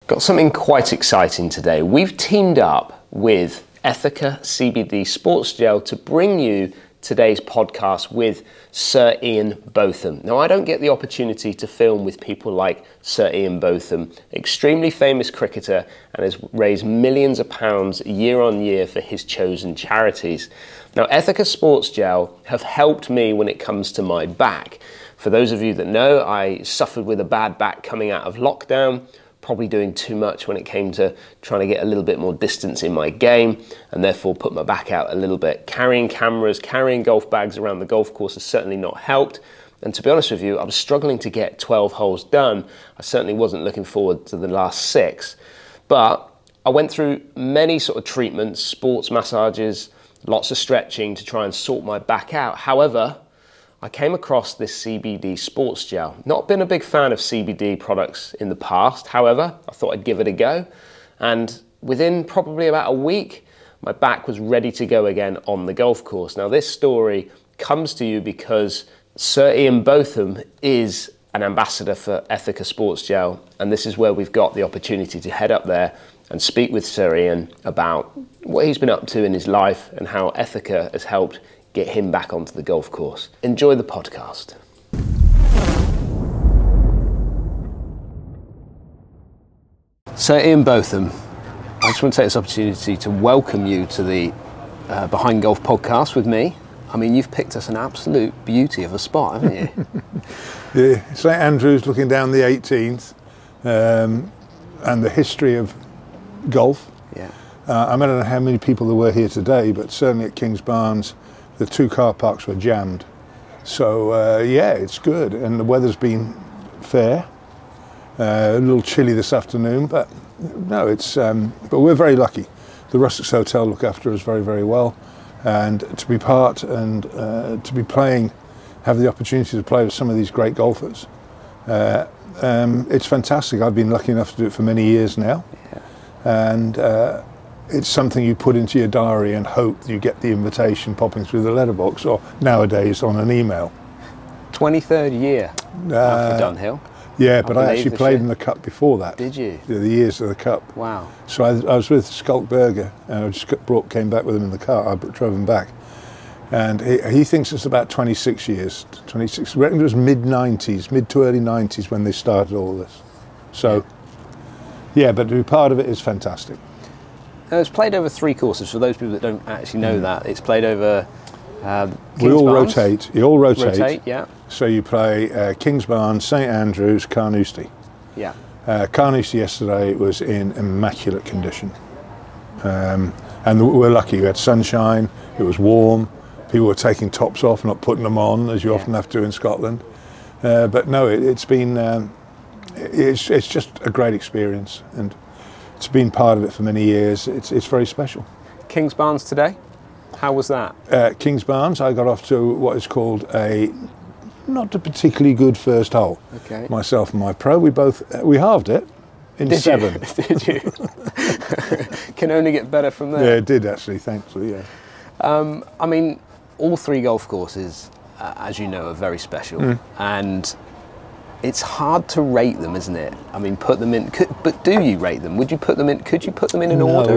Got something quite exciting today. We've teamed up with Ethica CBD Sports Gel to bring you today's podcast with Sir Ian Botham. Now, I don't get the opportunity to film with people like Sir Ian Botham, extremely famous cricketer, and has raised millions of pounds year on year for his chosen charities. Now, Ethica Sports Gel have helped me when it comes to my back. For those of you that know, I suffered with a bad back coming out of lockdown, probably doing too much when it came to trying to get a little bit more distance in my game, and therefore put my back out a little bit. Carrying cameras, carrying golf bags around the golf course has certainly not helped. And to be honest with you, I was struggling to get 12 holes done. I certainly wasn't looking forward to the last 6. But I went through many sort of treatments, sports massages, lots of stretching to try and sort my back out. However, I came across this CBD Sports Gel. Not been a big fan of CBD products in the past. However, I thought I'd give it a go. And within probably about a week, my back was ready to go again on the golf course. Now, this story comes to you because Sir Ian Botham is an ambassador for Ethica Sports Gel. And this is where we've got the opportunity to head up there and speak with Sir Ian about what he's been up to in his life and how Ethica has helped get him back onto the golf course. Enjoy the podcast. So Ian Botham, I just want to take this opportunity to welcome you to the Behind Golf podcast with me. I mean, you've picked us an absolute beauty of a spot, haven't you? Yeah, St Andrews looking down the 18th and the history of golf. Yeah. I don't know how many people there were here today, but certainly at Kingsbarns, the 2 car parks were jammed. So yeah, it's good, and the weather's been fair. A little chilly this afternoon, but no, it's. But we're very lucky. The Rustics Hotel look after us very, very well, and to be part and to be playing, have the opportunity to play with some of these great golfers. It's fantastic. I've been lucky enough to do it for many years now, and. It's something you put into your diary and hope you get the invitation popping through the letterbox, or nowadays on an email. 23rd year after Dunhill. Yeah, but I actually played in the Cup before that. Did you? The years of the Cup. Wow. So I was with Skulkberger, and I just came back with him in the car. I drove him back. And he thinks it's about 26 years. 26. I reckon it was mid-90s, mid to early 90s when they started all this. So, yeah, but to be part of it is fantastic. It's played over 3 courses. For those people that don't actually know that, it's played over we all rotate. You all rotate. Yeah. So you play Kingsbarns, St Andrews, Carnoustie. Yeah. Carnoustie yesterday was in immaculate condition, and we're lucky. We had sunshine. It was warm. People were taking tops off, not putting them on, as you often have to in Scotland. But no, it's been it's just a great experience, and it's been part of it for many years. It's very special. Kingsbarns today, how was that? Kingsbarns, I got off to what is called not a particularly good first hole. Okay. Myself and my pro, we halved it in 7. Did you? Can only get better from there. Yeah, it did actually, thankfully, yeah. I mean, all 3 golf courses, as you know, are very special. And it's hard to rate them, isn't it? I mean, put them in. But do you rate them? Would you put them in? Could you put them in an order?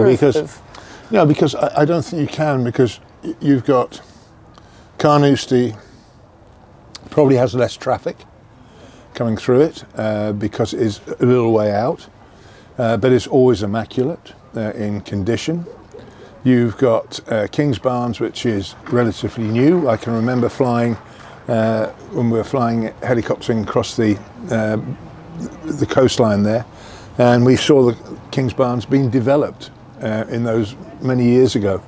No, because I don't think you can, because you've got Carnoustie probably has less traffic coming through it because it is a little way out, but it's always immaculate in condition. You've got Kingsbarns, which is relatively new. I can remember flying. When we were flying helicoptering across the coastline there, and we saw the Kingsbarns being developed in those many years ago.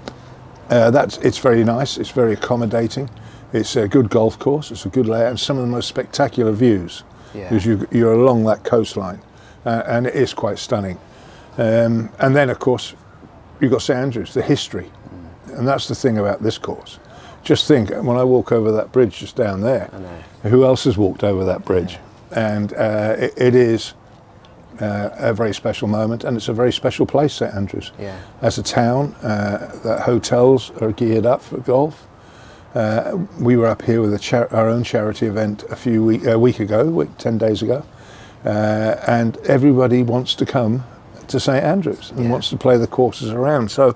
It's very nice. It's very accommodating. It's a good golf course. It's a good layout, and some of the most spectacular views because you're along that coastline, and it is quite stunning. And then, of course, you've got St Andrews, the history, and that's the thing about this course. Just think, when I walk over that bridge just down there, who else has walked over that bridge? And it is a very special moment, and it's a very special place, St Andrews. Yeah. As a town, the hotels are geared up for golf. We were up here with our own charity event a week ago, 10 days ago, and everybody wants to come to St Andrews and wants to play the courses around. So,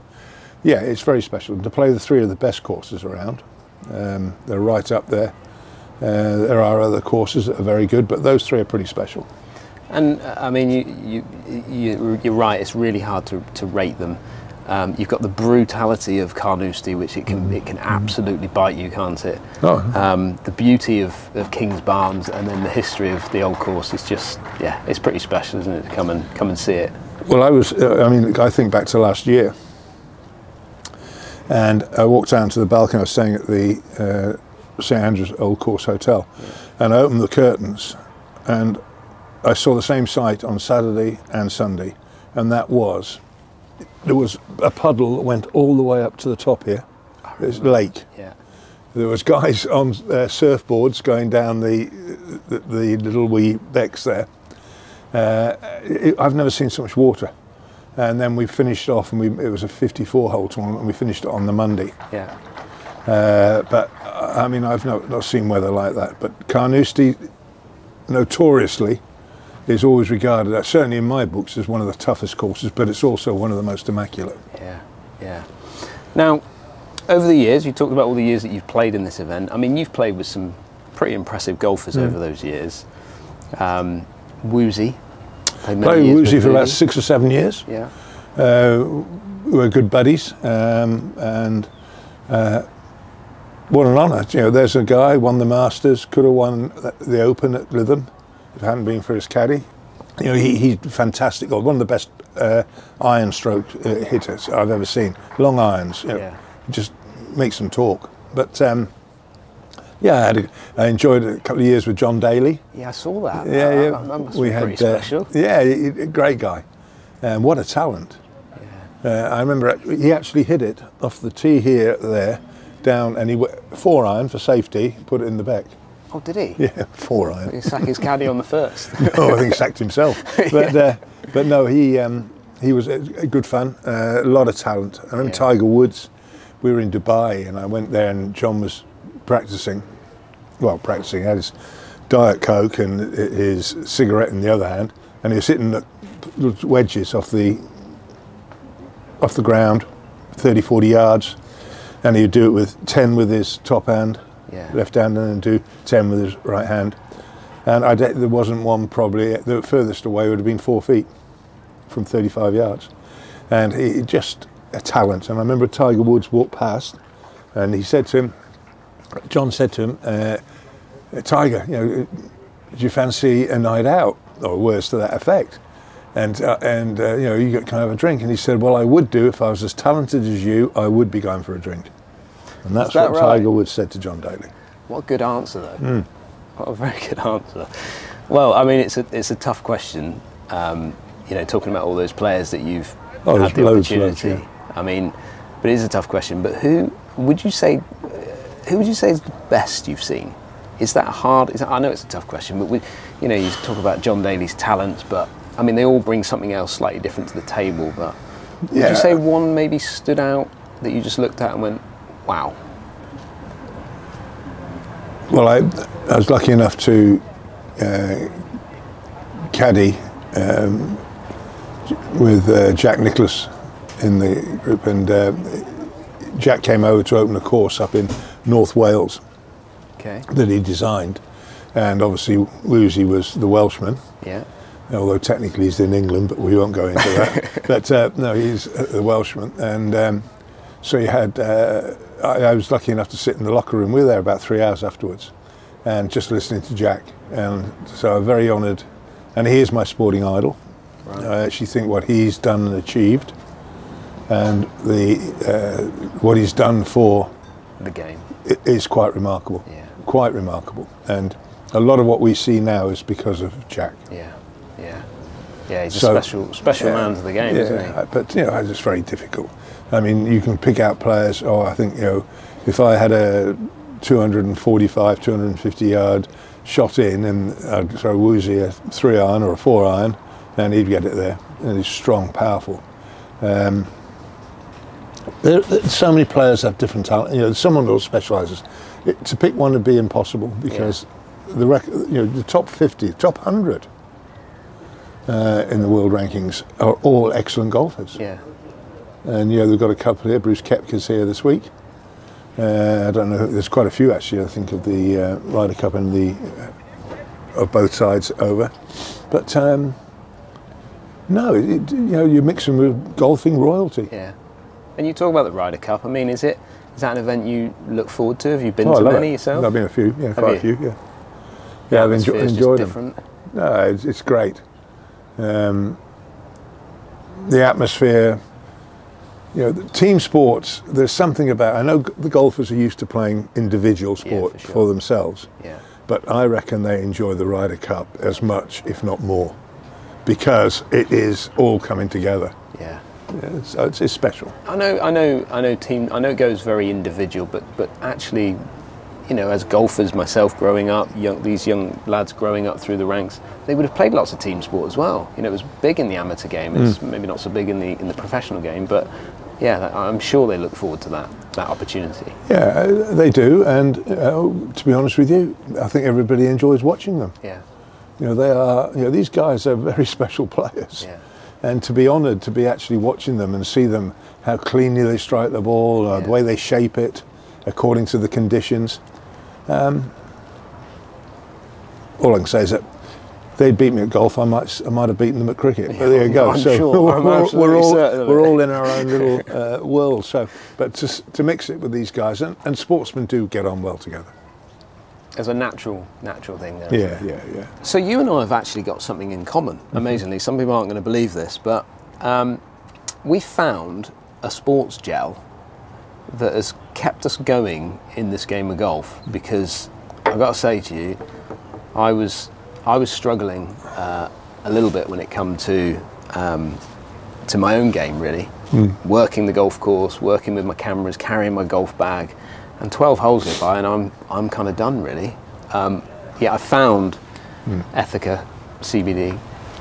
yeah, it's very special. And to play the 3 of the best courses around, they're right up there. There are other courses that are very good, but those 3 are pretty special. And I mean, you're right. It's really hard to rate them. You've got the brutality of Carnoustie, which it can absolutely bite you, can't it? Oh. The beauty of Kingsbarns, and then the history of the old course is just, yeah, it's pretty special, isn't it? To come and see it. Well, I think back to last year, and I walked down to the balcony. I was staying at the St Andrews Old Course Hotel, and I opened the curtains, and I saw the same sight on Saturday and Sunday, and that was, there was a puddle that went all the way up to the top here. There's a lake. Yeah. There was guys on surfboards going down the little wee becks there. I've never seen so much water. And then we finished off, and it was a 54-hole tournament, and we finished it on the Monday. Yeah. But I mean, I've not seen weather like that. But Carnoustie, notoriously, is always regarded, certainly in my books, as one of the toughest courses, but it's also one of the most immaculate. Yeah, yeah. Now, over the years, you talked about all the years that you've played in this event. I mean, you've played with some pretty impressive golfers over those years. Woosie. Played Woosie for about 6 or 7 years. Yeah. We were good buddies, and what an honour. You know, there's a guy, won the Masters, could have won the Open at Lytham if it hadn't been for his caddy. You know, he's fantastic. One of the best iron stroke hitters I've ever seen. Long irons, you know, just makes them talk. But yeah, I enjoyed a couple of years with John Daly. Yeah, I saw that. Yeah, that must be pretty special. Yeah, a great guy. What a talent. Yeah. I remember he actually hit it off the tee there, down, and he 4-iron for safety, put it in the back. Oh, did he? Yeah, 4-iron. Did he sack his caddy on the first? Oh, I think he sacked himself. But no, he was good fun. A lot of talent. I remember Tiger Woods. We were in Dubai, and I went there, and John was practicing. Well, practicing. He had his Diet Coke and his cigarette in the other hand, and he was hitting the wedges off the ground, 30, 40 yards, and he'd do it with 10 with his top hand. Left hand, and then do 10 with his right hand. And there wasn't one, probably the furthest away would have been 4 feet from 35 yards. And he just a talent. And I remember Tiger Woods walked past, and he said to him, John said to him, Tiger, you know, do you fancy a night out, or words to that effect? And you know, you can have a drink. And he said, well, I would do if I was as talented as you. I would be going for a drink. And that's what Tiger Woods said to John Daly. What a good answer, though. What a very good answer. Well, I mean, it's a tough question. You know, talking about all those players that you've had the opportunity. Loads, I mean, but it is a tough question. But who would you say is the best you've seen? Is that hard? I know it's a tough question, but you know, you talk about John Daly's talents, but I mean, they all bring something else slightly different to the table. But would you say one maybe stood out that you just looked at and went, wow? Well, I was lucky enough to caddy with Jack Nicklaus in the group, and Jack came over to open a course up in North Wales that he designed, and obviously Woosie was the Welshman. Yeah. Although technically he's in England, but we won't go into that. But no, he's the Welshman, and so you had. I was lucky enough to sit in the locker room. We were there about 3 hours afterwards, and just listening to Jack. And so I'm very honoured. And he is my sporting idol. Right. I actually think what he's done and achieved, and what he's done for the game, is quite remarkable. Yeah. Quite remarkable. And a lot of what we see now is because of Jack. Yeah, yeah, yeah. He's a special man to the game, isn't he? But you know, it's very difficult. I mean, you can pick out players. Oh, I think, you know, if I had a 245, 250 yard shot in, and I'd throw Woosie a 3-iron or a 4-iron, and he'd get it there. And he's strong, powerful. So many players have different talent. You know, someone who specialises. To pick one would be impossible, because the top 50, top 100 in the world rankings are all excellent golfers. Yeah. And they've got a couple here. Bruce Koepka's here this week. I don't know. There's quite a few actually. I think of the Ryder Cup and the of both sides over. But no, you mix them with golfing royalty. Yeah. And you talk about the Ryder Cup. I mean, is that an event you look forward to? Have you been I to love many it. yourself? I've been a few. Yeah, quite a few. Yeah. The Yeah, I've atmosphere's enjoyed just them. different. No, it's great. The atmosphere. The team sports. There's something about. I know the golfers are used to playing individual sport for themselves. Yeah. But I reckon they enjoy the Ryder Cup as much, if not more, because it is all coming together. Yeah. Yeah, so it's special. I know. Team. I know it goes very individual, but actually, as golfers myself growing up, these young lads growing up through the ranks, they would have played lots of team sport as well. It was big in the amateur game. It's maybe not so big in the professional game, but yeah, I'm sure they look forward to that opportunity. Yeah, they do, and to be honest with you, I think everybody enjoys watching them. Yeah. They are. These guys are very special players. Yeah. And to be honoured to be actually watching them and see them, how cleanly they strike the ball, the way they shape it according to the conditions. All I can say is that they'd beat me at golf, I might have beaten them at cricket. But there you go. I'm so sure. we're all in our own little world. So, but to mix it with these guys, and sportsmen do get on well together. There's a natural thing there. Yeah. So you and I have actually got something in common, amazingly. Some people aren't going to believe this, but we found a sports gel that has kept us going in this game of golf, because I've got to say to you, I was struggling a little bit when it come to my own game, really. Working the golf course, working with my cameras, carrying my golf bag. And 12 holes go by and I'm kind of done, really. I found Ethica CBD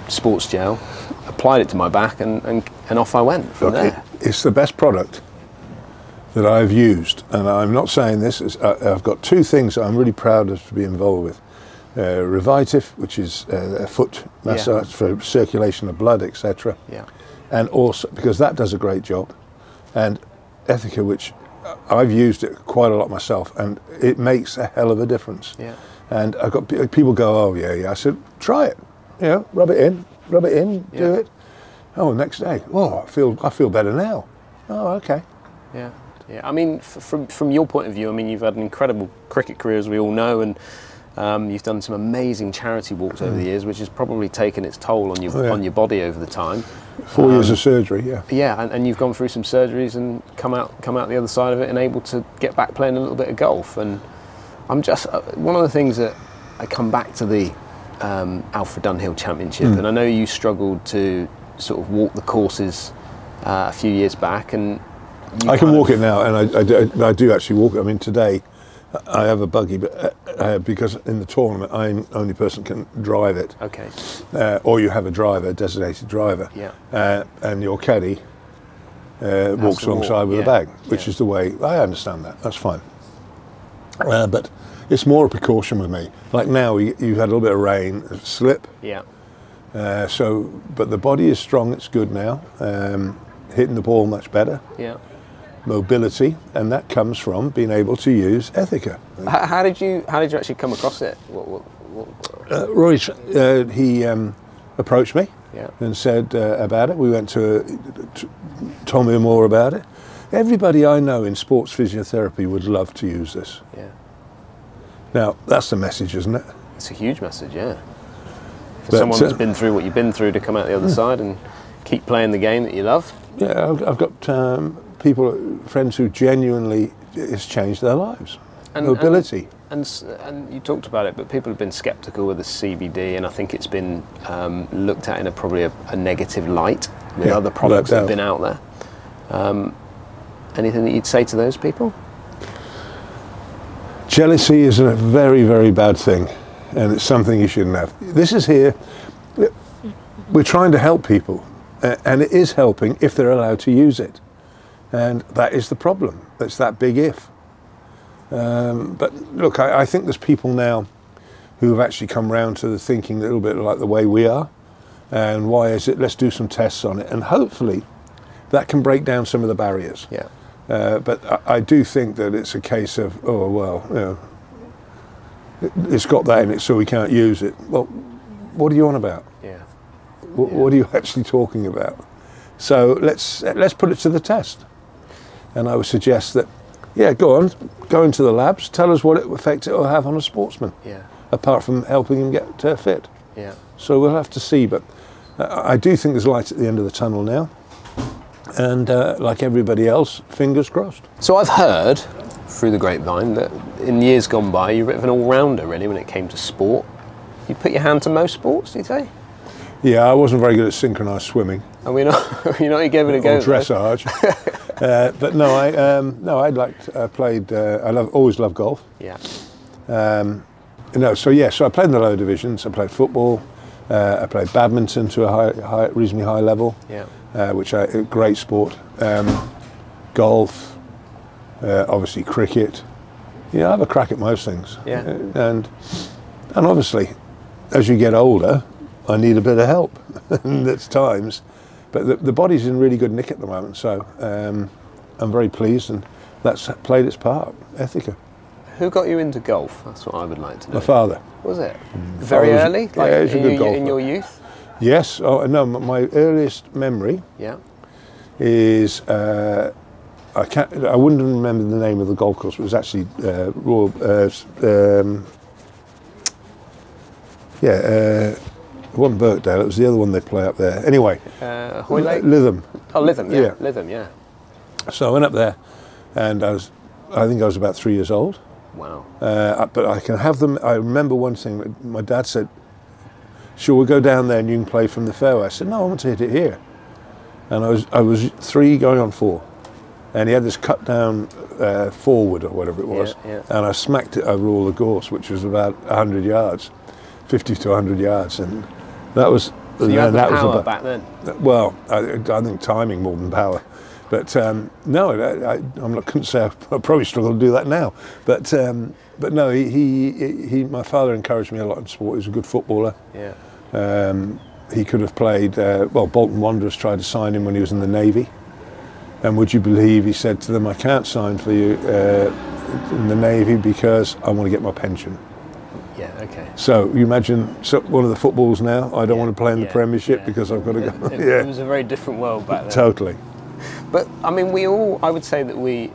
sports gel, applied it to my back, and off I went from there. It's the best product that I've used, and I'm not saying this. I've got two things that I'm really proud of to be involved with. Revitive, which is a foot massage for circulation of blood, etc. Yeah. And also, because that does a great job, and Ethica, which I've used it quite a lot myself, and it makes a hell of a difference. Yeah. And I've got people go, oh yeah. I said, try it. Rub it in, do it. Oh, next day, whoa, I feel better now. Oh, okay. Yeah. I mean, from your point of view, I mean, you've had an incredible cricket career, as we all know, and you've done some amazing charity walks over the years, which has probably taken its toll on your body over the time. 4 years of surgery, yeah. Yeah, and you've gone through some surgeries and come out the other side of it and able to get back playing a little bit of golf. And I'm just one of the things that I come back to the Alfred Dunhill Championship, and I know you struggled to sort of walk the courses a few years back, and I can walk it now, and I do actually walk it. I mean, today I have a buggy, but because in the tournament I'm the only person can drive it. Okay. Or you have a driver, a designated driver. Yeah. And your caddy walks alongside with a bag, which is the way. I understand that. That's fine. But it's more a precaution with me. Like now, you've had a little bit of rain, slip. Yeah. But the body is strong. It's good now. Hitting the ball much better. Yeah. Mobility, and that comes from being able to use Ethica. How did you actually come across it? Roy, he approached me and said about it. We went told me more about it. Everybody I know in sports physiotherapy would love to use this. Yeah. Now that's the message, isn't it? It's a huge message, yeah. For someone that's been through what you've been through to come out the other side and keep playing the game that you love. Yeah, I've got friends who genuinely it's changed their lives. Mobility. And you talked about it, but people have been sceptical with the CBD, and I think it's been looked at in probably a negative light with other products that have been out there. Anything that you'd say to those people? Jealousy is a very, very bad thing, and it's something you shouldn't have. This is here. We're trying to help people, and it is helping if they're allowed to use it. And that is the problem. That's that big if. But look, I think there's people now who have actually come round to the thinking a little bit like the way we are. and why is it? Let's do some tests on it, and hopefully that can break down some of the barriers. Yeah. But I do think that it's a case of, oh well, you know, it's got that in it, so we can't use it. Well, what are you on about? Yeah. What are you actually talking about? So let's put it to the test. And I would suggest that, yeah, go into the labs, tell us what effect it will have on a sportsman. Yeah. Apart from helping him get fit. Yeah. So we'll have to see, but I do think there's light at the end of the tunnel now. And like everybody else, fingers crossed. So I've heard through the grapevine that in years gone by, you're a bit of an all-rounder really when it came to sport. You put your hand to most sports, do you say? Yeah, I wasn't very good at synchronised swimming. And we're not, you gave it a go. Or dressage. But no, I played. Always loved golf. Yeah. So I played in the lower divisions. I played football. I played badminton to a reasonably high level. Yeah. Which a great sport. Golf, obviously cricket. Yeah, I have a crack at most things. Yeah. And obviously, as you get older, I need a bit of help. That's times, but the body's in really good nick at the moment. So I'm very pleased, and that's played its part. Ethica. Who got you into golf? That's what I would like to know. My father. Was it? Very early? Like yeah, he was a good golfer. In your youth? Yes. Oh no, my earliest memory. Yeah. Is I wouldn't remember the name of the golf course. It was actually Royal. It wasn't Birkdale. It was the other one they play up there. Anyway. Hoylake? Lytham. Oh, Lytham. Yeah. Yeah. Lytham. Yeah. So I went up there, and I think I was about 3 years old. Wow. But I can have them. I remember one thing. My dad said, "Sure, we'll go down there and you can play from the fairway." I said, "No, I want to hit it here." And I was 3 going on 4, and he had this cut down forward or whatever it was, yeah. and I smacked it over all the gorse, which was about 100 yards, 50 to 100 yards, and that was. So you had the power back then. Well, I think timing more than power. But no, I couldn't say I probably struggle to do that now. But no, my father encouraged me a lot in sport. He was a good footballer. Yeah. He could have played. Bolton Wanderers tried to sign him when he was in the Navy, and would you believe he said to them, "I can't sign for you in the Navy because I want to get my pension." Yeah. Okay. So you imagine one of the footballs now. I don't want to play in the Premiership because I've got to go. It was a very different world back then. Totally. But I mean, I would say that we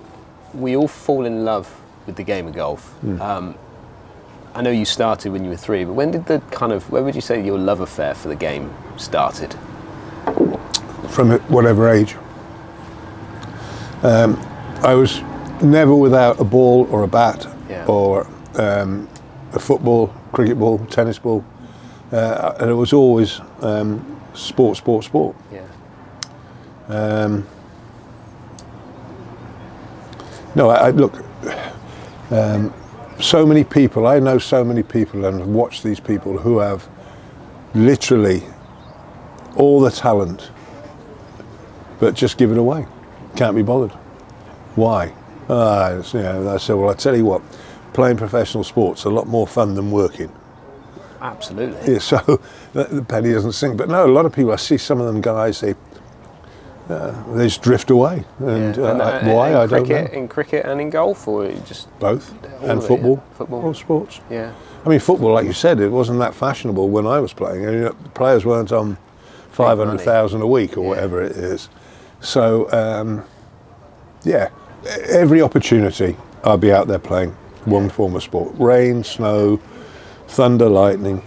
all fall in love with the game of golf. I know you started when you were 3, but where would you say your love affair for the game started? From whatever age. I was never without a ball or a bat or a football, cricket ball, tennis ball, and it was always sport. Yeah. No, look. So many people. I know so many people, and have watched these people who have literally all the talent, but just give it away. Can't be bothered. Why? I said, well, I tell you what, playing professional sport's a lot more fun than working. Absolutely. Yeah, so the penny doesn't sink. But no, a lot of people. I see some of them guys. They just drift away, and why I don't know. In cricket and in golf, or just both, and football, all sports. Yeah. I mean, football, like you said, it wasn't that fashionable when I was playing. I mean, the players weren't on 500,000 a week or whatever it is. So, every opportunity I'll be out there playing one form of sport. Rain, snow, thunder, lightning,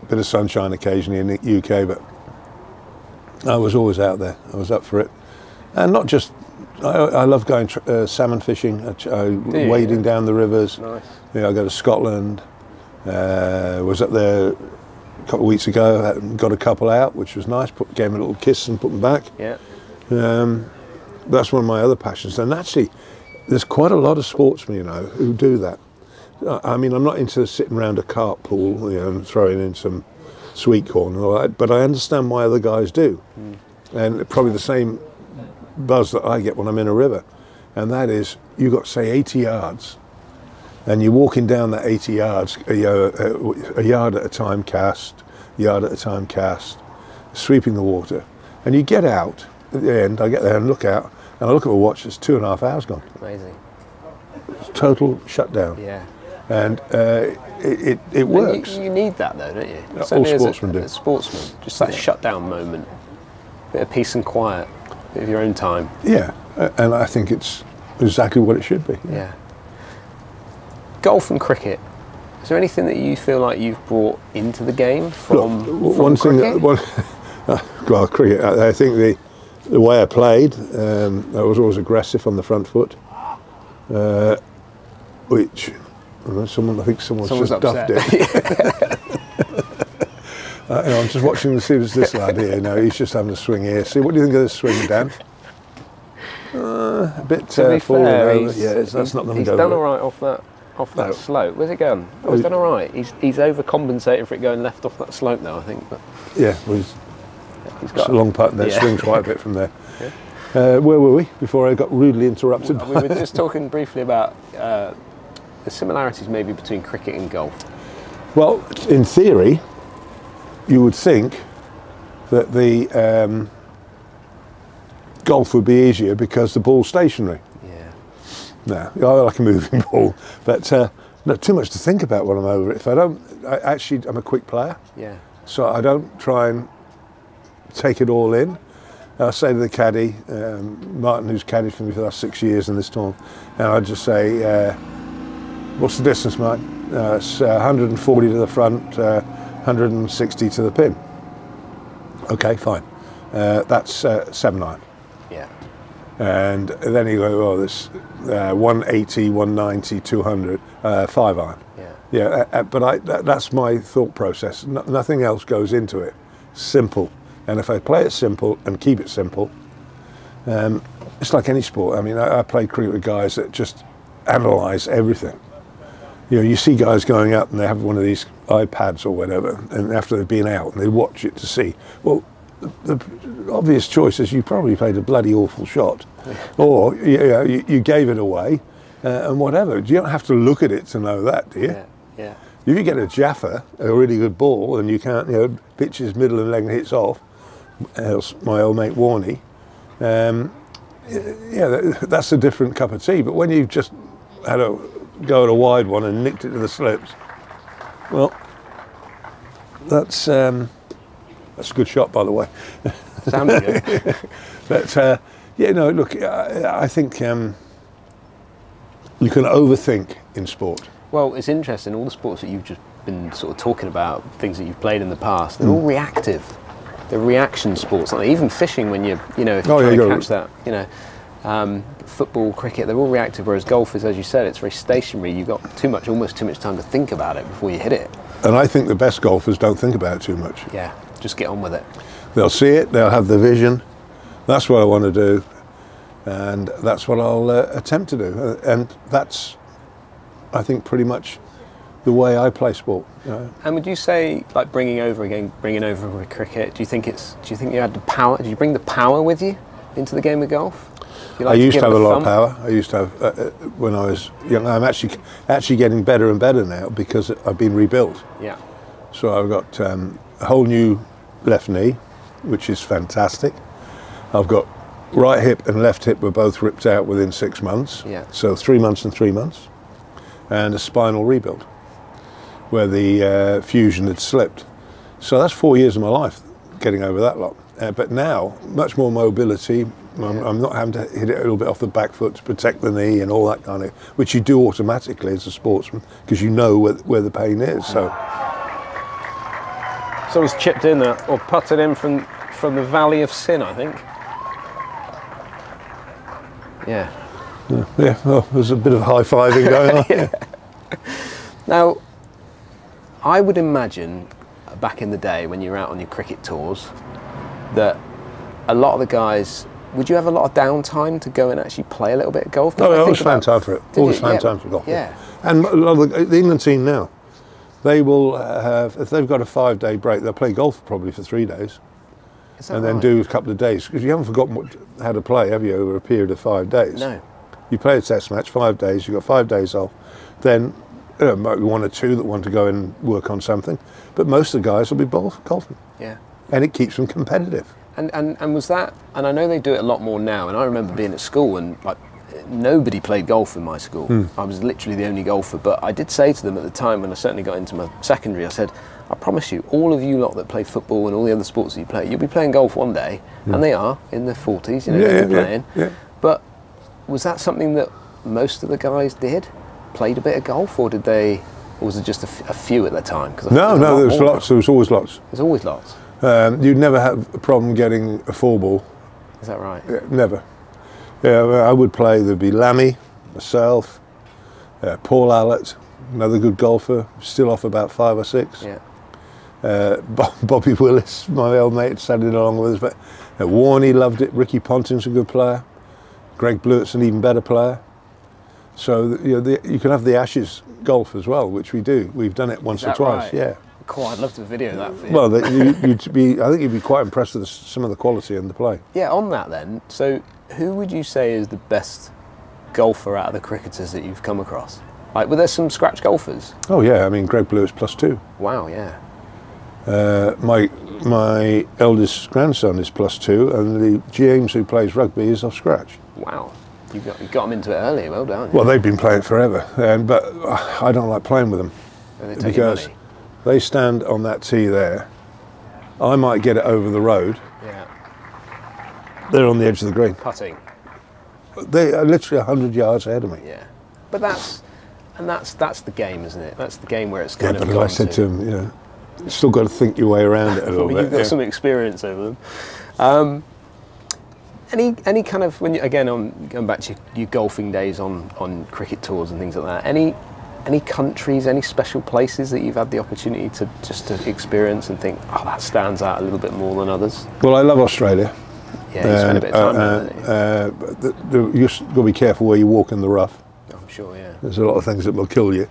a bit of sunshine occasionally in the UK, but I was always out there. I was up for it. And not just, I love going salmon fishing, wading down the rivers. Nice. I go to Scotland. Was up there a couple of weeks ago, got a couple out, which was nice, gave them a little kiss and put them back. Yeah. That's one of my other passions. And actually, there's quite a lot of sportsmen, who do that. I mean, I'm not into sitting around a carp pool, and throwing in some sweet corn and all that, but I understand why other guys do. And probably the same buzz that I get when I'm in a river. And that is, you've got, say, 80 yards, and you're walking down that 80 yards, a yard at a time cast, sweeping the water, and you get out at the end. I get there and look out, and I look at my watch. It's 2.5 hours gone. Amazing. It's total shutdown. Yeah. And it works. You need that though, don't you? All Certainly sportsmen do. As a sportsman, just that shutdown moment, bit of peace and quiet, bit of your own time. Yeah, and I think it's exactly what it should be. Yeah. Golf and cricket. Is there anything that you feel like you've brought into the game from one cricket? thing. Well, cricket. I think the way I played, I was always aggressive on the front foot, which I think someone's just upset. duffed it. I'm just watching to see if it's this lad here. No, he's just having a swing here. See, what do you think of this swing, Dan? A bit falling over. Yeah, that's not going to go. He's done all right off that slope. Where's it going? Oh, he's done all right. He's overcompensating for it going left off that slope now, I think. But yeah, well, he's got a long putt and that swings quite a bit from there. Yeah. Where were we before I got rudely interrupted? We were just talking briefly about the similarities maybe between cricket and golf. Well, in theory, you would think that the golf would be easier because the ball's stationary. Yeah. No, I like a moving ball, but not too much to think about when I'm over it. If I'm a quick player. Yeah. So I don't try and take it all in. I say to the caddy, Martin, who's caddied for me for the last 6 years in this tournament, and I just say, what's the distance, Martin? It's 140 to the front, 160 to the pin. Okay, fine. That's 7-9. Yeah. And then you go, oh, this 180, 190, 200, 5-iron. Yeah. Yeah, but that's my thought process. Nothing else goes into it. Simple. And if I play it simple and keep it simple, it's like any sport. I mean, I play cricket with guys that just analyse everything. You know, you see guys going up and they have one of these iPads or whatever, and after they've been out and they watch it to see. Well, the obvious choice is you probably played a bloody awful shot, or you gave it away, and whatever. You don't have to look at it to know that, do you? Yeah. Yeah. If you get a Jaffa, a really good ball, and you can't, pitches middle and leg and hits off, else my old mate Warney, that's a different cup of tea. But when you've just had a go at a wide one and nicked it to the slips, well, that's a good shot, by the way. Sounded good. But look, I think you can overthink in sport. Well, it's interesting. All the sports that you've just been sort of talking about, things that you've played in the past, they're all reactive. They're reaction sports. Like even fishing, when if you're trying to catch that, football, cricket, they're all reactive. Whereas golf is, as you said, it's very stationary. You've got almost too much time to think about it before you hit it. And I think the best golfers don't think about it too much. Yeah, just get on with it. They'll see it. They'll have the vision. That's what I want to do, and that's what I'll attempt to do. And that's, I think, pretty much the way I play sport. And would you say, like bringing over with cricket, do you think you had the power? Did you bring the power with you into the game of golf? I used to have a lot of power. I used to have when I was young. I'm actually getting better and better now because I've been rebuilt. Yeah. So I've got a whole new left knee, which is fantastic. I've got right hip and left hip were both ripped out within 6 months. Yeah. So 3 months and 3 months. And a spinal rebuild where the fusion had slipped. So that's 4 years of my life getting over that lot. But now, much more mobility. I'm not having to hit it a little bit off the back foot to protect the knee and all that kind of, which you do automatically as a sportsman because you know where the pain is. So someone's chipped in there or putted in from the Valley of Sin, I think. Yeah. Yeah, well, there's a bit of high-fiving going on. Yeah. Now, I would imagine back in the day when you were out on your cricket tours that a lot of the guys, would you have a lot of downtime to go and actually play a little bit of golf? No, I always found time for it. Always found time for golf. Yeah. And a lot of the England team now, they will have, if they've got a 5-day break, they'll play golf probably for 3 days. And then do a couple of days. Because you haven't forgotten how to play, have you, over a period of 5 days? No. You play a test match, 5 days, you've got 5 days off. Then might be one or two that want to go and work on something. But most of the guys will be golfing. Yeah. and it keeps them competitive. And was that, and I know they do it a lot more now, and I remember being at school and like nobody played golf in my school. I was literally the only golfer, but I did say to them at the time when I certainly got into my secondary, I said, I promise you, all of you lot that play football and all the other sports that you play, you'll be playing golf one day, and they are in their 40s, you know, they're playing. Yeah. But was that something that most of the guys did? Played a bit of golf, or did they, or was it just a few at the time? No, there was lots. There was always lots. There's always lots. You'd never have a problem getting a 4-ball. Is that right? Yeah, never. Yeah, I would play. There'd be Lammy, myself, Paul Allett, another good golfer, still off about 5 or 6. Yeah. Bobby Willis, my old mate, sat in along with us. But Warney loved it. Ricky Ponting's a good player. Greg Bluett's an even better player. So you know, you can have the Ashes golf as well, which we do. We've done it once or twice. Right? Yeah. Cool. I'd love to video that for you. Well, I think you'd be quite impressed with some of the quality in the play. Yeah. On that then, so who would you say is the best golfer out of the cricketers that you've come across? Like, were there some scratch golfers? Oh yeah, I mean Greg Blue is +2. Wow. Yeah. My eldest grandson is +2, and the James who plays rugby is off scratch. Wow. You got them into it early. Well done. Well, they've been playing forever, but I don't like playing with them because they stand on that tee there. I might get it over the road. Yeah. They're on the edge of the green. Putting. They are literally 100 yards ahead of me. Yeah. But that's the game, isn't it? That's the game where it's kind of. But as I said to him, you know, you've still got to think your way around it a little bit. You've got some experience over them. Any kind of, when you, again, on going back to your golfing days on cricket tours and things like that, any countries, any special places that you've had the opportunity to just to experience and think, oh, that stands out a little bit more than others? Well, I love Australia. Yeah, you spend a bit of time there. You've got to be careful where you walk in the rough. I'm sure, yeah. There's a lot of things that will kill you.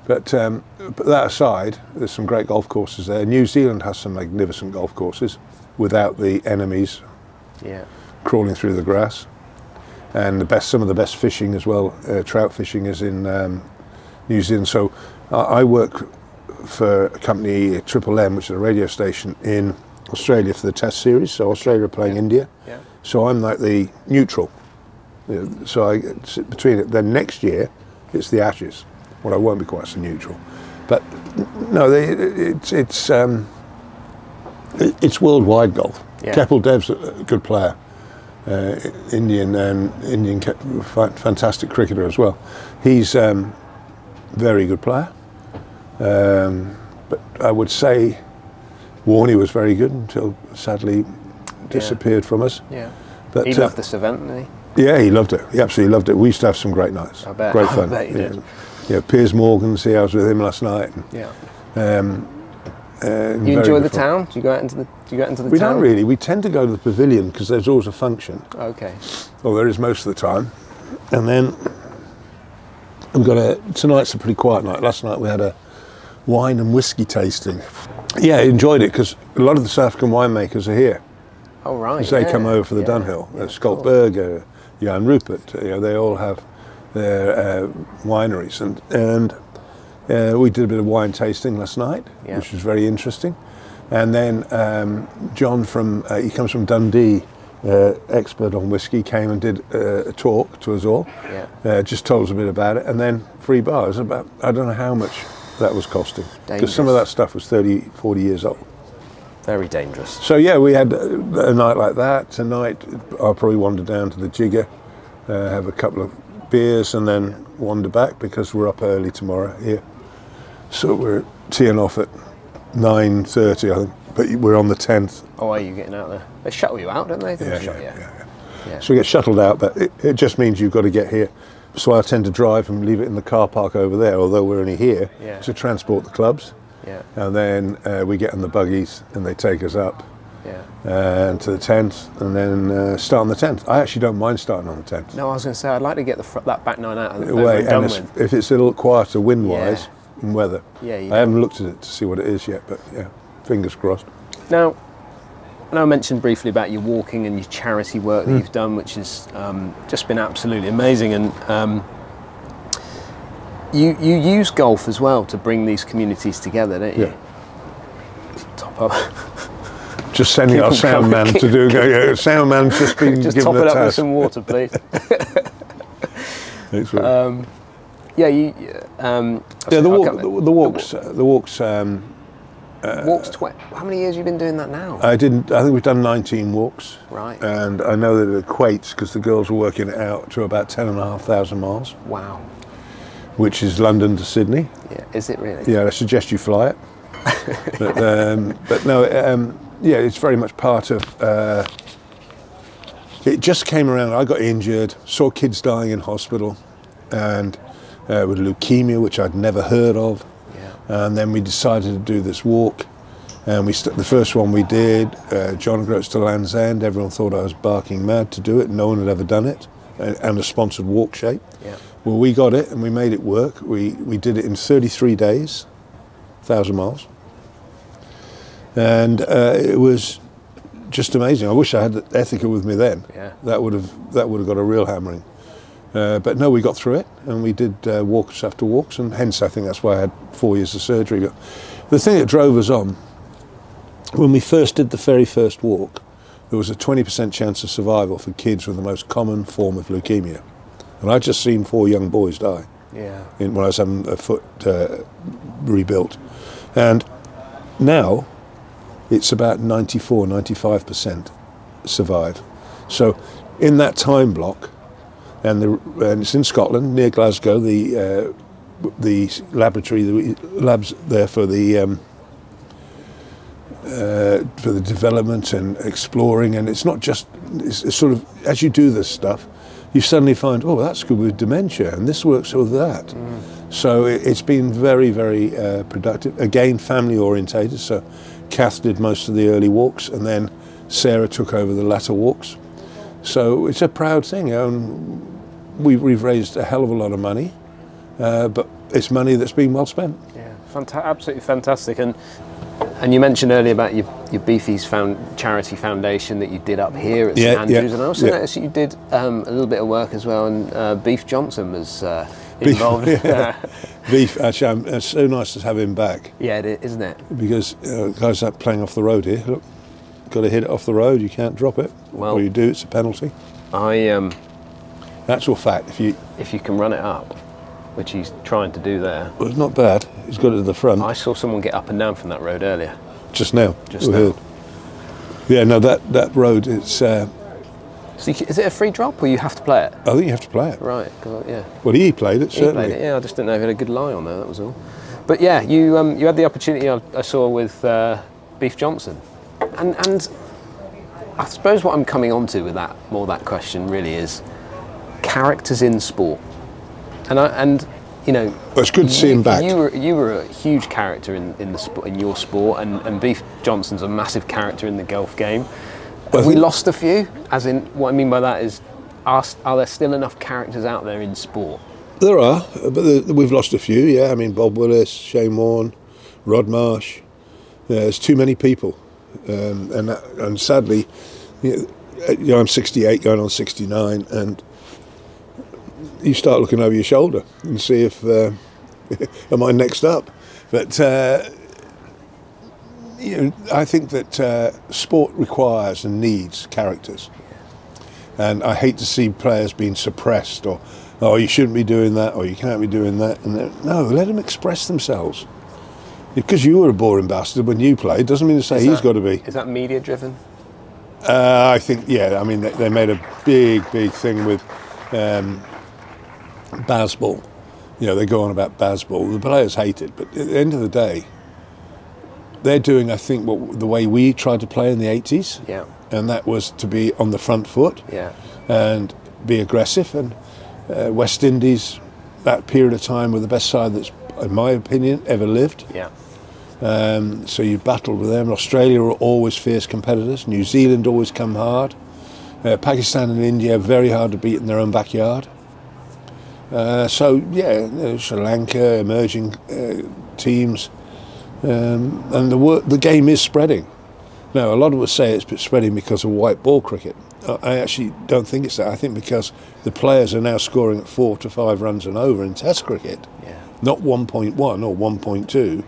But that aside, there's some great golf courses there. New Zealand has some magnificent golf courses without the enemies. Yeah. Crawling through the grass, and some of the best fishing as well. Trout fishing is in New Zealand. So I work for a company, Triple M, which is a radio station in Australia for the Test series. So Australia are playing India. Yeah. So I'm like the neutral. You know, so I sit between it. Then next year it's the Ashes. Well, I won't be quite so neutral, but no, it's worldwide golf. Yeah. Kapil Dev's a good player. Indian fantastic cricketer as well. He's very good player, but I would say Warney was very good until sadly disappeared from us. Yeah, but he loved this event, didn't he? Yeah, he loved it. He absolutely loved it. We used to have some great nights. I bet. Great fun. I bet you did. Yeah, Piers Morgan. See, I was with him last night. Yeah. You enjoy the town? Do you go out into the town? We don't really. We tend to go to the pavilion because there's always a function. Okay. Well, there is most of the time. And then tonight's a pretty quiet night. Last night we had a wine and whiskey tasting. Yeah, I enjoyed it because a lot of the South African winemakers are here. Oh, right. Because they come over for the Dunhill. Scott Berger, Jan Rupert, they all have their wineries. And we did a bit of wine tasting last night, which was very interesting. And then John he comes from Dundee, expert on whiskey, came and did a talk to us all. Yeah. Just told us a bit about it. And then free bars. I don't know how much that was costing. Because some of that stuff was 30, 40 years old. Very dangerous. So yeah, we had a night like that. Tonight I'll probably wander down to the Jigger, have a couple of beers and then wander back because we're up early tomorrow here. So we're teeing off at 9:30, I think, but we're on the 10th. Oh, are you getting out there? They shuttle you out, don't they? Yeah. So we get shuttled out, but it just means you've got to get here. So I tend to drive and leave it in the car park over there, although we're only here to transport the clubs. Yeah. And then we get in the buggies and they take us up and to the 10th and then start on the 10th. I actually don't mind starting on the 10th. No, I was going to say, I'd like to get that back 9 out and if it's a little quieter wind-wise and weather. Yeah, I haven't looked at it to see what it is yet, but yeah, fingers crossed. Now, I know I mentioned briefly about your walking and your charity work that you've done, which has just been absolutely amazing. And you use golf as well to bring these communities together, don't you? Yeah. Top up. Just sending our sound man to do. Sound man's just been just given top a it up with task. some water, please. Yeah, the walks. How many years have you been doing that now? I think we've done 19 walks. Right. And I know that it equates, because the girls were working it out, to about 10,500 miles. Wow. Which is London to Sydney. Yeah, is it really? Yeah, I suggest you fly it. but no, yeah, it's very much part of. It just came around. I got injured, saw kids dying in hospital, and with leukemia, which I'd never heard of. Yeah. And then we decided to do this walk, and the first one we did, John Groats to Land's End. Everyone thought I was barking mad to do it. No one had ever done it, and a sponsored walk shape. Yeah. Well, we got it and we made it work. We did it in 33 days, 1,000 miles. And it was just amazing. I wish I had Ethica with me then. Yeah. That would have got a real hammering. But no, we got through it, and we did walks after walks, and hence I think that's why I had 4 years of surgery. But the thing that drove us on, when we first did the very first walk, there was a 20% chance of survival for kids with the most common form of leukemia. And I'd just seen 4 young boys die when I was having a foot rebuilt. And now it's about 94, 95% survive. So in that time block, and it's in Scotland, near Glasgow, the laboratory, the labs there for the development and exploring, and it's not just, it's sort of, as you do this stuff, you suddenly find, oh, that's good with dementia, and this works with that. So it's been very, very productive. Again, family orientated, so Kath did most of the early walks, and then Sarah took over the latter walks. So it's a proud thing. We've raised a hell of a lot of money, but it's money that's been well spent. Yeah, absolutely fantastic. And you mentioned earlier about your Beefy's charity foundation that you did up here at St Andrews, and I also noticed you did a little bit of work as well, and Beef Johnson was involved. Beef, actually, it's so nice to have him back. Yeah, isn't it? Because guys are playing off the road here. Look, got to hit it off the road. You can't drop it. Well, or you do, it's a penalty. Actual fact, if you can run it up, which he's trying to do there. Well, it's not bad. He's got it to the front. I saw someone get up and down from that road earlier. Just now. Yeah, no, that road, it's... So is it a free drop, or you have to play it? I think you have to play it. Right, yeah. Well, he played it, certainly. He played it, yeah, I just didn't know if he had a good lie on there, that was all. But yeah, you had the opportunity I saw with Beef Johnson. And I suppose what I'm coming on to with that question really is characters in sport. And you know, well, it's good to see him back. You were a huge character in the sport, in your sport, and Beef Johnson's a massive character in the golf game. Have we lost a few? As in, what I mean by that is, are there still enough characters out there in sport? There are, but we've lost a few. Yeah, I mean Bob Willis, Shane Warne, Rod Marsh. There's too many people, and sadly, I'm 68, going on 69, and you start looking over your shoulder and see if am I next up. But I think that sport requires and needs characters, and I hate to see players being suppressed, or oh, you shouldn't be doing that, or you can't be doing that. And no, let them express themselves. Because you were a boring bastard when you played doesn't mean to say he's got to be. Is that media driven? I think, yeah. I mean, they made a big thing with Bazball. You know, they go on about Bazball. The players hate it, but at the end of the day, they're doing, I think, the way we tried to play in the 80s. Yeah. And that was to be on the front foot. Yeah. And be aggressive. And West Indies, that period of time, were the best side that's, in my opinion, ever lived. Yeah. So you battled with them. Australia were always fierce competitors. New Zealand always come hard. Pakistan and India very hard to beat in their own backyard. So yeah, Sri Lanka, emerging teams, and the game is spreading. Now, a lot of us say it's spreading because of white ball cricket. I actually don't think it's that. I think because the players are now scoring at 4 to 5 runs and over in Test cricket, not 1.1 or 1.2.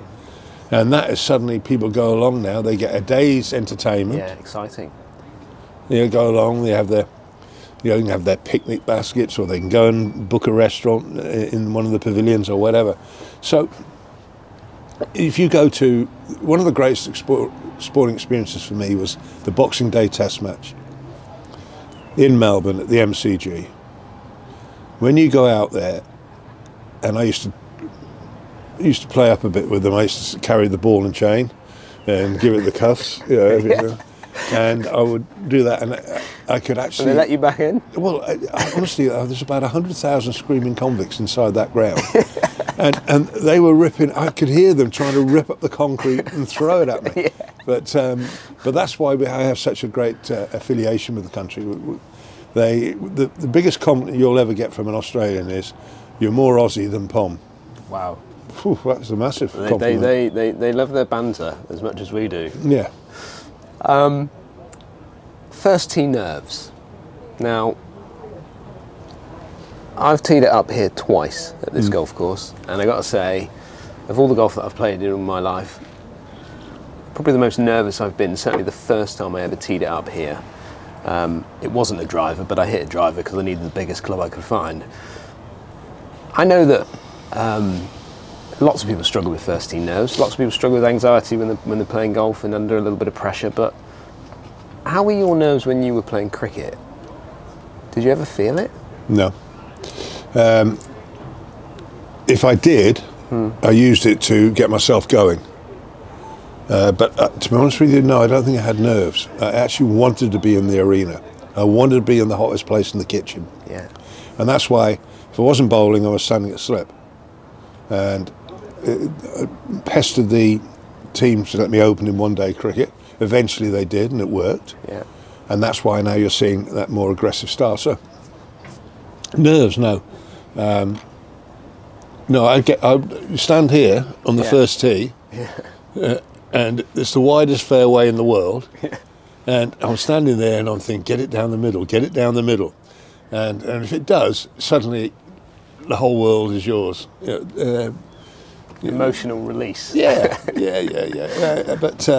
And that is suddenly, people go along now, they get a day's entertainment. Yeah, exciting. You go along, they have their, you can have their picnic baskets, or they can go and book a restaurant in one of the pavilions or whatever. So if you go to, one of the greatest sporting experiences for me was the Boxing Day Test match in Melbourne at the MCG. When you go out there, and I used to play up a bit with them. I used to carry the ball and chain and give it the cuffs, everything. And I would do that, and I could actually... Did they let you back in? Well, honestly, there's about 100,000 screaming convicts inside that ground. and they were ripping, I could hear them trying to rip up the concrete and throw it at me. Yeah. But that's why I have such a great affiliation with the country. The biggest compliment you'll ever get from an Australian is, you're more Aussie than Pom. Wow. Whew, that's a massive compliment. They love their banter as much as we do. Yeah. First tee nerves. Now, I've teed it up here twice at this golf course, and I got to say, of all the golf that I've played in my life, probably the most nervous I've been, certainly the first time I ever teed it up here. It wasn't a driver, but I hit a driver because I needed the biggest club I could find. I know that lots of people struggle with first tee nerves. Lots of people struggle with anxiety when they're playing golf and under a little bit of pressure. But how were your nerves when you were playing cricket? Did you ever feel it? No. If I did, I used it to get myself going. But to be honest with you, no, I don't think I had nerves. I actually wanted to be in the arena. I wanted to be in the hottest place in the kitchen. Yeah. And that's why, if I wasn't bowling, I was standing at slip. And I pestered the teams to let me open in one-day cricket. Eventually they did, and it worked. Yeah. And that's why now you're seeing that more aggressive style. So, nerves, no. No, I stand here on the first tee, and it's the widest fairway in the world. Yeah. And I'm standing there and I'm thinking, get it down the middle, get it down the middle. And if it does, suddenly the whole world is yours. Emotional release. Yeah. But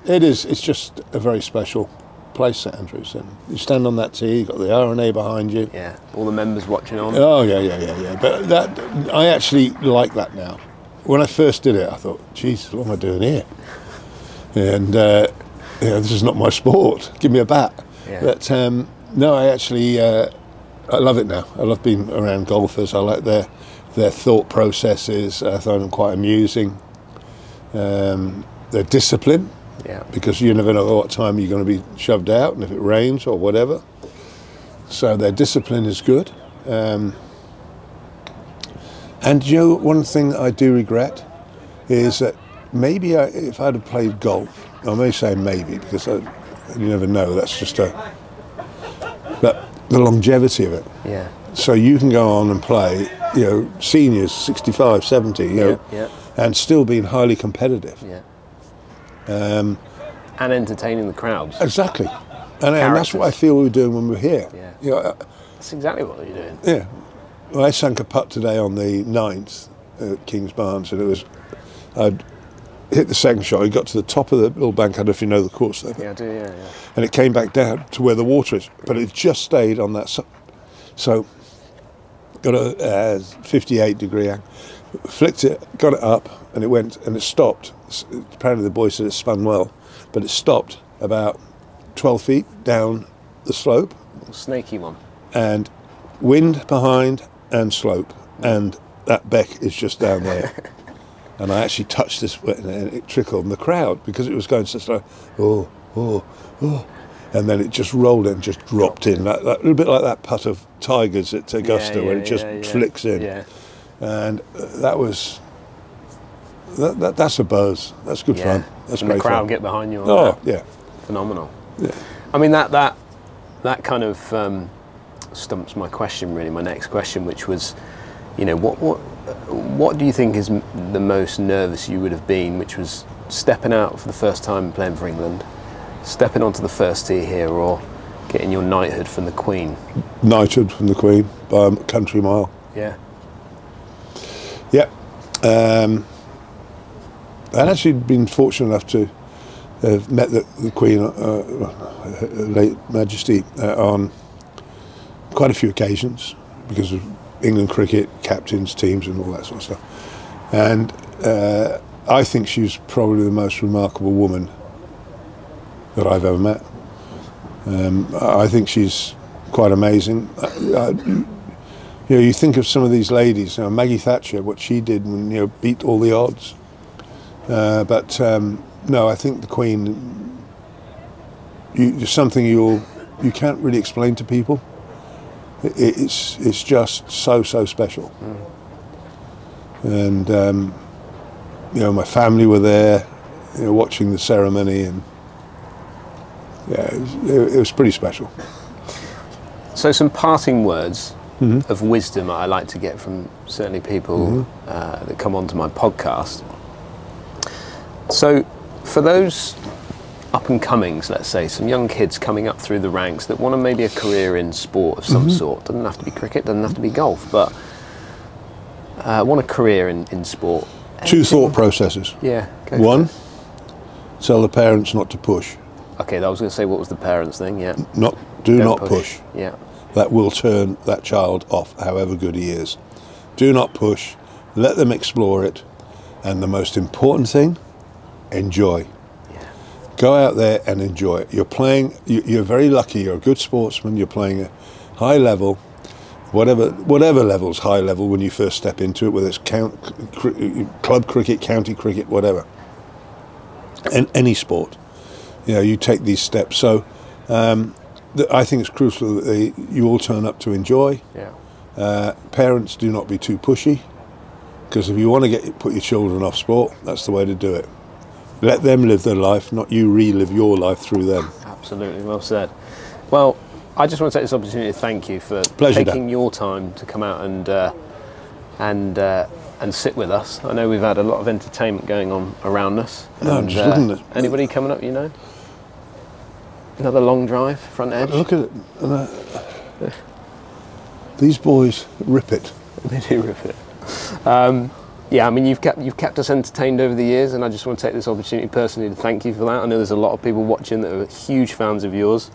it's just a very special place, St Andrews. And you stand on that tee, you've got the R&A behind you. Yeah, all the members watching on. Oh, yeah. But I actually like that now. When I first did it, I thought, Jesus, what am I doing here? And this is not my sport. Give me a bat. Yeah. But no, I actually, I love it now. I love being around golfers. I like their thought processes. I find them quite amusing. Their discipline. Yeah. Because you never know what time you're going to be shoved out, and if it rains or whatever. So their discipline is good. And one thing I do regret is that maybe if I'd have played golf, I may say maybe because you never know. That's just but the longevity of it. Yeah. So you can go on and play, seniors, 65, 70, and still being highly competitive. Yeah. And entertaining the crowds. Exactly. And that's what I feel we're doing when we're here. Yeah. That's exactly what you're doing. Yeah. Well, I sank a putt today on the 9th at Kings Barnes, and I'd hit the second shot. I got to the top of the little bank. I don't know if you know the course there. Yeah, I do, yeah. And it came back down to where the water is, but it just stayed on that side. So, got a 58-degree angle, flicked it, got it up, and it went, and it stopped. Apparently the boy said it spun well, but it stopped about 12 feet down the slope. Snaky one. And wind behind and slope, and that beck is just down there. And I actually touched this, and it trickled, and the crowd, because it was going so slow, oh, and then it just rolled and just dropped in, that little bit like that putt of Tigers at Augusta, where it just flicks in. Yeah. And that's a buzz. That's good fun. That's and great the crowd fun. Get behind you on that. Yeah. Phenomenal. Yeah. I mean, that kind of stumps my question, really, my next question, which was, what do you think is the most nervous you would have been, which was stepping out for the first time playing for England, stepping onto the first tee here, or getting your knighthood from the Queen? Knighthood from the Queen by a country mile. Yeah. Yeah. I'd actually been fortunate enough to have met the Queen, her late Majesty, on quite a few occasions because of England cricket, captains, teams and all that sort of stuff. And I think she's probably the most remarkable woman that I've ever met. I think she's quite amazing. You think of some of these ladies, Maggie Thatcher, what she did when beat all the odds. But no, I think the Queen, it's something you can't really explain to people. It's just so special. And my family were there, watching the ceremony, and yeah, it was pretty special. So some parting words of wisdom I like to get from certainly people that come onto my podcast. So for those up and comings, let's say, some young kids coming up through the ranks that want maybe a career in sport of some sort, doesn't have to be cricket, doesn't have to be golf, but want a career in sport. Two thought processes. Yeah. One, tell the parents not to push. Okay, I was going to say, what was the parents thing? Yeah. Do not push. Yeah. That will turn that child off, however good he is. Do not push. Let them explore it. And the most important thing, enjoy. Yeah. Go out there and enjoy it. You're playing, you're very lucky, you're a good sportsman, you're playing a high level, whatever level's high level when you first step into it, whether it's club cricket, county cricket, whatever. And any sport. You take these steps. So I think it's crucial that you all turn up to enjoy. Yeah. Parents, do not be too pushy, because if you want to put your children off sport, that's the way to do it. Let them live their life, not you relive your life through them. Absolutely, well said. Well, I just want to take this opportunity to thank you for taking your time to come out and sit with us. I know we've had a lot of entertainment going on around us. No, I'm just looking at anybody coming up, Another long drive, front edge. Look at it. These boys rip it. They do rip it. Yeah, I mean, you've kept us entertained over the years, and I just want to take this opportunity personally to thank you for that. I know there's a lot of people watching that are huge fans of yours,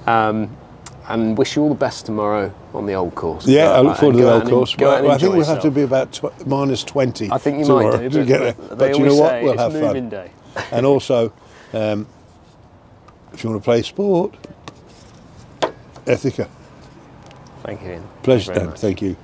and wish you all the best tomorrow on the old course. Yeah, I look forward to the old course. Well, I think we'll have to be about minus 20. I think you might do, to get there. But you know what? We'll have fun. Day. And also, if you want to play sport, Ethica. Thank you, Ian. Pleasure, Dan. Thank you.